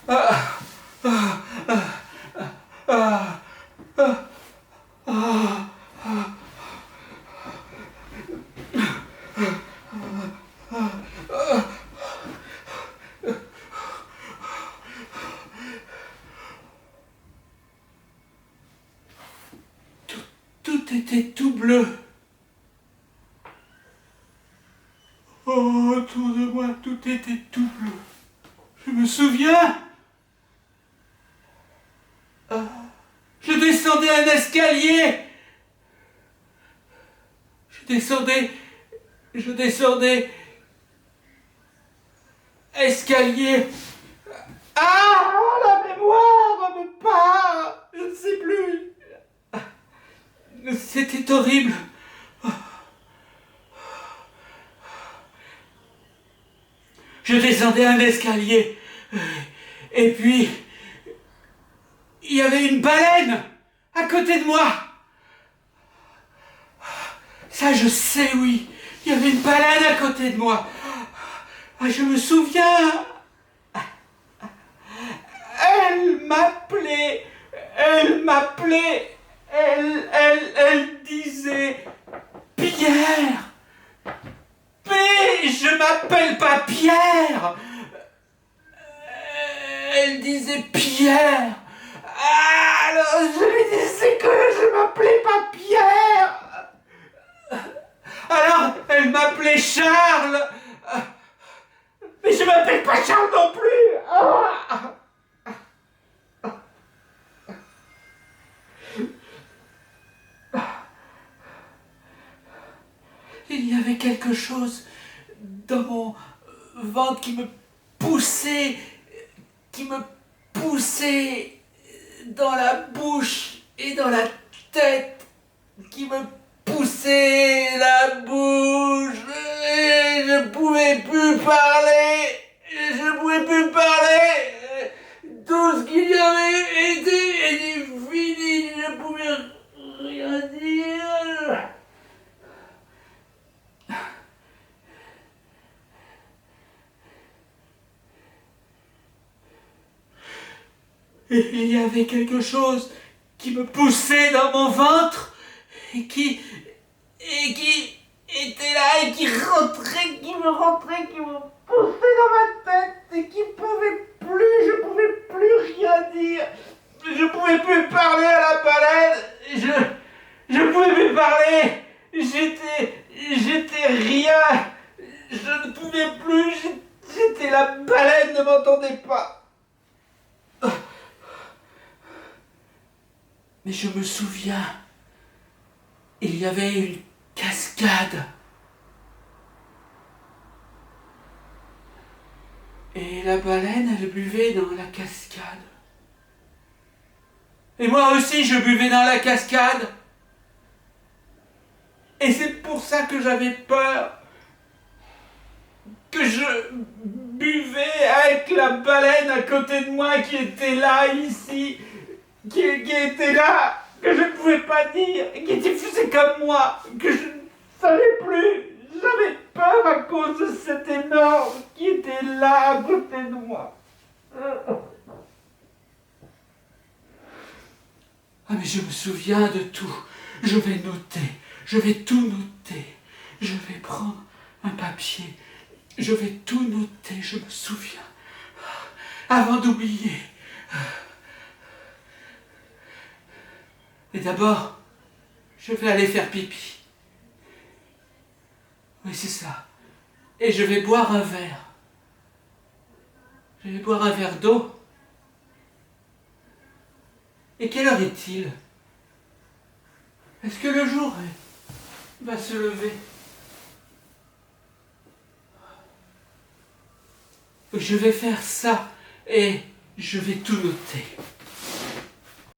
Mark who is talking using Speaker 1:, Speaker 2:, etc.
Speaker 1: Ah, ah, ah, ah, ah, tout était tout bleu. Oh, autour de moi, tout était tout bleu. Je me souviens. Je descendais un escalier. Je descendais escalier. Ah, la mémoire me part. Je ne sais plus. C'était horrible. Je descendais un escalier. Et puis, il y avait une baleine à côté de moi. Ça, je sais, oui. Il y avait une baleine à côté de moi. Ah, je me souviens. Elle m'appelait. Elle m'appelait. Elle disait Pierre. Mais je m'appelle pas Pierre. Elle disait Pierre. Alors je lui disais que je m'appelais pas Pierre. Alors elle m'appelait Charles. Mais je m'appelle pas Charles non plus. Il y avait quelque chose dans mon ventre qui me poussait dans la bouche et dans la tête, qui me poussait la bouche, et je pouvais plus parler, tout ce qu'il y avait était fini, je ne pouvais rien dire. Et il y avait quelque chose qui me poussait dans mon ventre et qui était là et qui me rentrait, qui me poussait dans ma tête et qui je pouvais plus rien dire. Je pouvais plus parler à la baleine. Je pouvais plus parler. J'étais rien. Je ne pouvais plus. J'étais la baleine, ne m'entendait pas. Mais je me souviens, il y avait une cascade. Et la baleine, elle buvait dans la cascade. Et moi aussi, je buvais dans la cascade. Et c'est pour ça que j'avais peur. Que je buvais avec la baleine à côté de moi qui était là, ici. Qui était là, que je ne pouvais pas dire, qui diffusait comme moi, que je ne savais plus. J'avais peur à cause de cet énorme qui était là à côté de moi. Ah, mais je me souviens de tout. Je vais noter, je vais tout noter. Je vais prendre un papier, je vais tout noter, je me souviens. Avant d'oublier. Et d'abord, je vais aller faire pipi. Oui, c'est ça. Et je vais boire un verre. Je vais boire un verre d'eau. Et quelle heure est-il? Est-ce que le jour va se lever? Je vais faire ça et je vais tout noter.